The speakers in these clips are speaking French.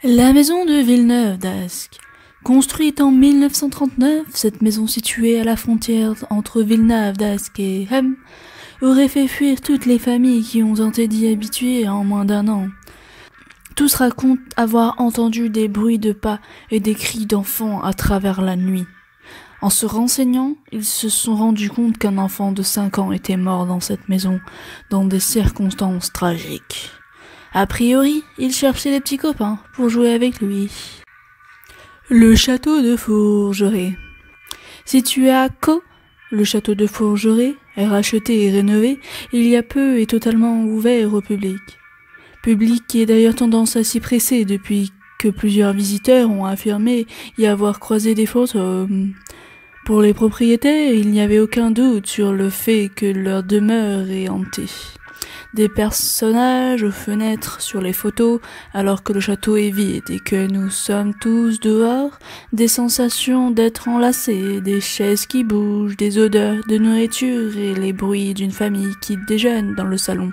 La maison de Villeneuve d'Ascq. Construite en 1939, cette maison située à la frontière entre Villeneuve d'Ascq et Hem aurait fait fuir toutes les familles qui ont tenté d'y habituer en moins d'un an. Tous racontent avoir entendu des bruits de pas et des cris d'enfants à travers la nuit. En se renseignant, ils se sont rendus compte qu'un enfant de 5 ans était mort dans cette maison, dans des circonstances tragiques. A priori, il cherchait des petits copains pour jouer avec lui. Le château de Fourgeret. Situé à Caux, le château de Fourgeret est racheté et rénové il y a peu et totalement ouvert au public. Public qui a d'ailleurs tendance à s'y presser depuis que plusieurs visiteurs ont affirmé y avoir croisé des fantômes. Pour les propriétaires, il n'y avait aucun doute sur le fait que leur demeure est hantée. Des personnages aux fenêtres sur les photos, alors que le château est vide et que nous sommes tous dehors, des sensations d'être enlacés, des chaises qui bougent, des odeurs de nourriture et les bruits d'une famille qui déjeune dans le salon.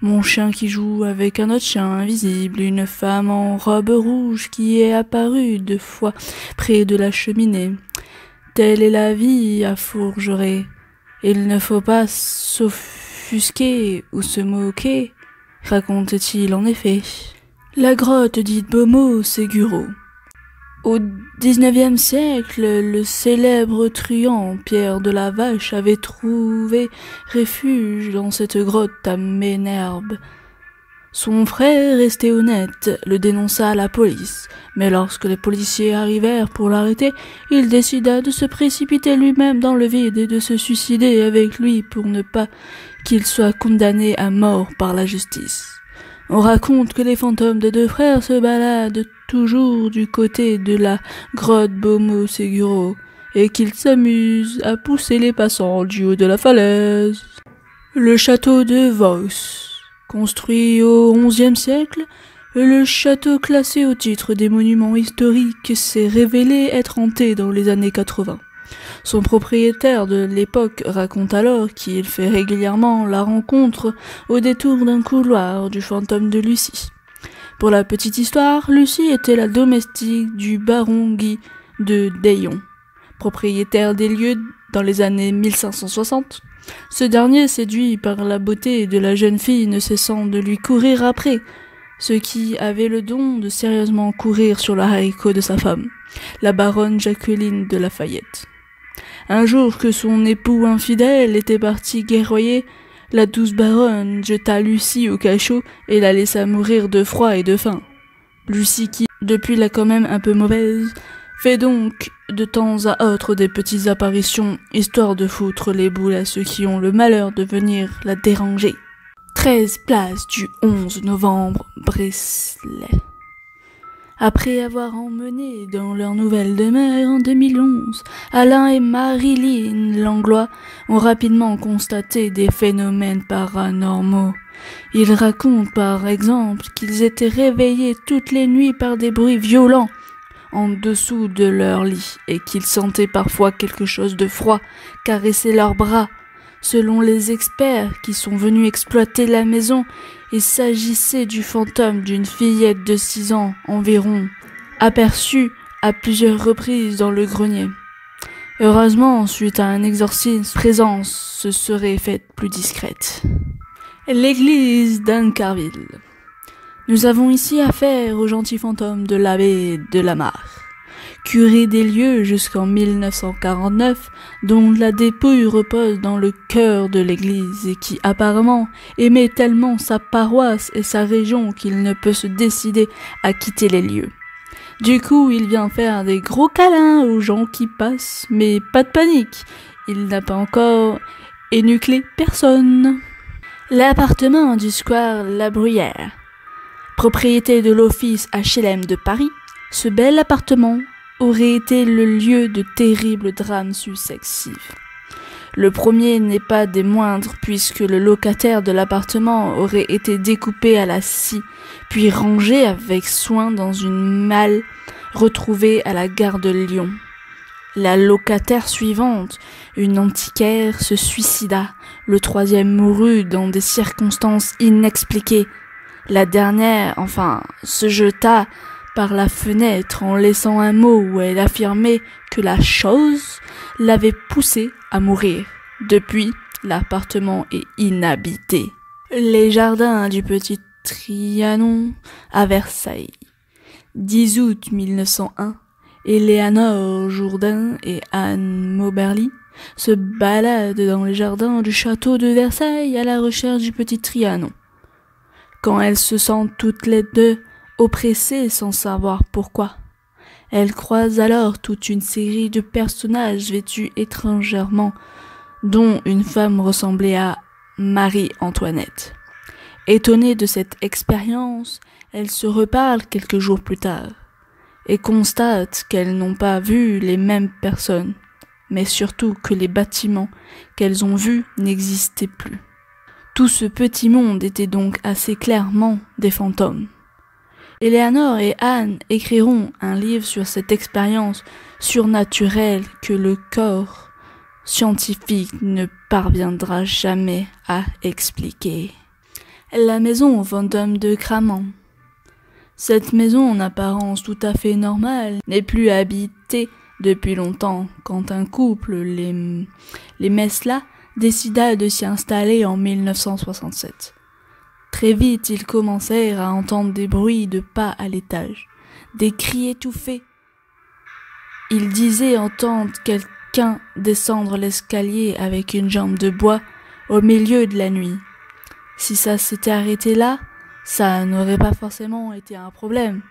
Mon chien qui joue avec un autre chien invisible, une femme en robe rouge qui est apparue 2 fois près de la cheminée. Telle est la vie à Fourgeret. Il ne faut pas s'offusquer ou se moquer, raconte-t-il en effet. La grotte dite Beaumont-Ségureau. Au XIXe siècle, le célèbre truand Pierre de la Vache avait trouvé refuge dans cette grotte à Ménherbe. Son frère, resté honnête, le dénonça à la police, mais lorsque les policiers arrivèrent pour l'arrêter, il décida de se précipiter lui-même dans le vide et de se suicider avec lui pour ne pas qu'il soit condamné à mort par la justice. On raconte que les fantômes des 2 frères se baladent toujours du côté de la grotte Beaumont-Ségureau et qu'ils s'amusent à pousser les passants du haut de la falaise. Le château de Vaux. Construit au XIe siècle, le château classé au titre des monuments historiques s'est révélé être hanté dans les années 80. Son propriétaire de l'époque raconte alors qu'il fait régulièrement la rencontre au détour d'un couloir du fantôme de Lucie. Pour la petite histoire, Lucie était la domestique du baron Guy de Daillon, propriétaire des lieux dans les années 1560. Ce dernier, séduit par la beauté de la jeune fille, ne cessant de lui courir après, ce qui avait le don de sérieusement courir sur le haricot de sa femme, la baronne Jacqueline de Lafayette. Un jour que son époux infidèle était parti guerroyer, la douce baronne jeta Lucie au cachot et la laissa mourir de froid et de faim. Lucie qui, depuis la quand même un peu mauvaise, fait donc de temps à autre des petites apparitions, histoire de foutre les boules à ceux qui ont le malheur de venir la déranger. 13 place du 11 novembre, Brisley. Après avoir emmené dans leur nouvelle demeure en 2011, Alain et Marilyn Langlois ont rapidement constaté des phénomènes paranormaux. Ils racontent par exemple qu'ils étaient réveillés toutes les nuits par des bruits violents en dessous de leur lit et qu'ils sentaient parfois quelque chose de froid caresser leurs bras. Selon les experts qui sont venus exploiter la maison, il s'agissait du fantôme d'une fillette de 6 ans environ, aperçue à plusieurs reprises dans le grenier. Heureusement, suite à un exorcisme, sa présence se serait faite plus discrète. L'église d'Incarville. Nous avons ici affaire au gentil fantôme de l'abbé de la Mare, curé des lieux jusqu'en 1949, dont la dépouille repose dans le cœur de l'église et qui apparemment aimait tellement sa paroisse et sa région qu'il ne peut se décider à quitter les lieux. Du coup, il vient faire des gros câlins aux gens qui passent, mais pas de panique, il n'a pas encore énuclé personne. L'appartement du square La Bruyère. Propriété de l'office HLM de Paris, ce bel appartement aurait été le lieu de terribles drames successifs. Le premier n'est pas des moindres puisque le locataire de l'appartement aurait été découpé à la scie, puis rangé avec soin dans une malle retrouvée à la gare de Lyon. La locataire suivante, une antiquaire, se suicida. Le 3e mourut dans des circonstances inexpliquées. La dernière, se jeta par la fenêtre en laissant un mot où elle affirmait que la chose l'avait poussée à mourir. Depuis, l'appartement est inhabité. Les jardins du Petit Trianon à Versailles. 10 août 1901. Éléanore Jourdain et Anne Moberly se baladent dans les jardins du château de Versailles à la recherche du Petit Trianon. Quand elles se sentent toutes les deux oppressées sans savoir pourquoi, elles croisent alors toute une série de personnages vêtus étrangèrement, dont une femme ressemblait à Marie-Antoinette. Étonnées de cette expérience, elles se reparlent quelques jours plus tard et constatent qu'elles n'ont pas vu les mêmes personnes, mais surtout que les bâtiments qu'elles ont vus n'existaient plus. Tout ce petit monde était donc assez clairement des fantômes. Éléanore et Anne écriront un livre sur cette expérience surnaturelle que le corps scientifique ne parviendra jamais à expliquer. La maison fantôme de Cramant. Cette maison, en apparence tout à fait normale, n'est plus habitée depuis longtemps quand un couple, les Mesla, décida de s'y installer en 1967. Très vite, ils commencèrent à entendre des bruits de pas à l'étage, des cris étouffés. Ils disaient entendre quelqu'un descendre l'escalier avec une jambe de bois au milieu de la nuit. Si ça s'était arrêté là, ça n'aurait pas forcément été un problème.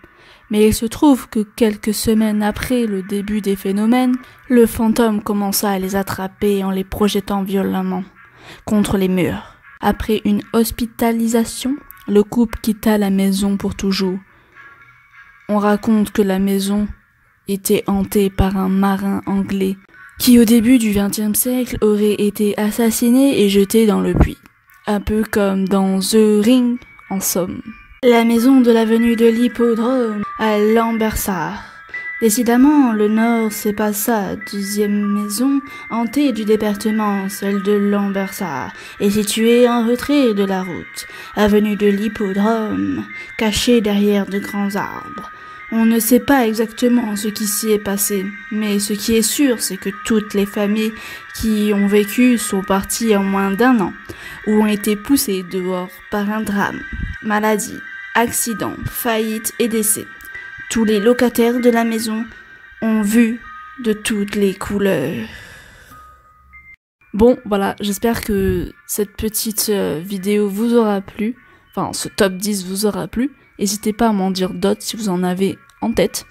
Mais il se trouve que quelques semaines après le début des phénomènes, le fantôme commença à les attraper en les projetant violemment contre les murs. Après une hospitalisation, le couple quitta la maison pour toujours. On raconte que la maison était hantée par un marin anglais qui au début du XXe siècle aurait été assassiné et jeté dans le puits. Un peu comme dans The Ring, en somme. La maison de l'avenue de l'Hippodrome à Lambersart. Décidément, le Nord, c'est pas ça. 10e maison hantée du département, celle de Lambersart, est située en retrait de la route. Avenue de l'Hippodrome, cachée derrière de grands arbres. On ne sait pas exactement ce qui s'y est passé, mais ce qui est sûr, c'est que toutes les familles qui y ont vécu sont parties en moins d'1 an, ou ont été poussées dehors par un drame, maladie, accident, faillite et décès. Tous les locataires de la maison ont vu de toutes les couleurs. Bon, voilà, j'espère que cette petite vidéo vous aura plu, enfin ce top 10 vous aura plu. N'hésitez pas à m'en dire d'autres si vous en avez en tête.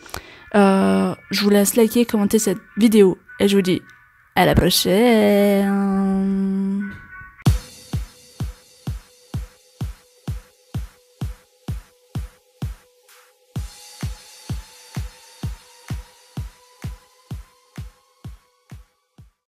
Je vous laisse liker, commenter cette vidéo et je vous dis à la prochaine.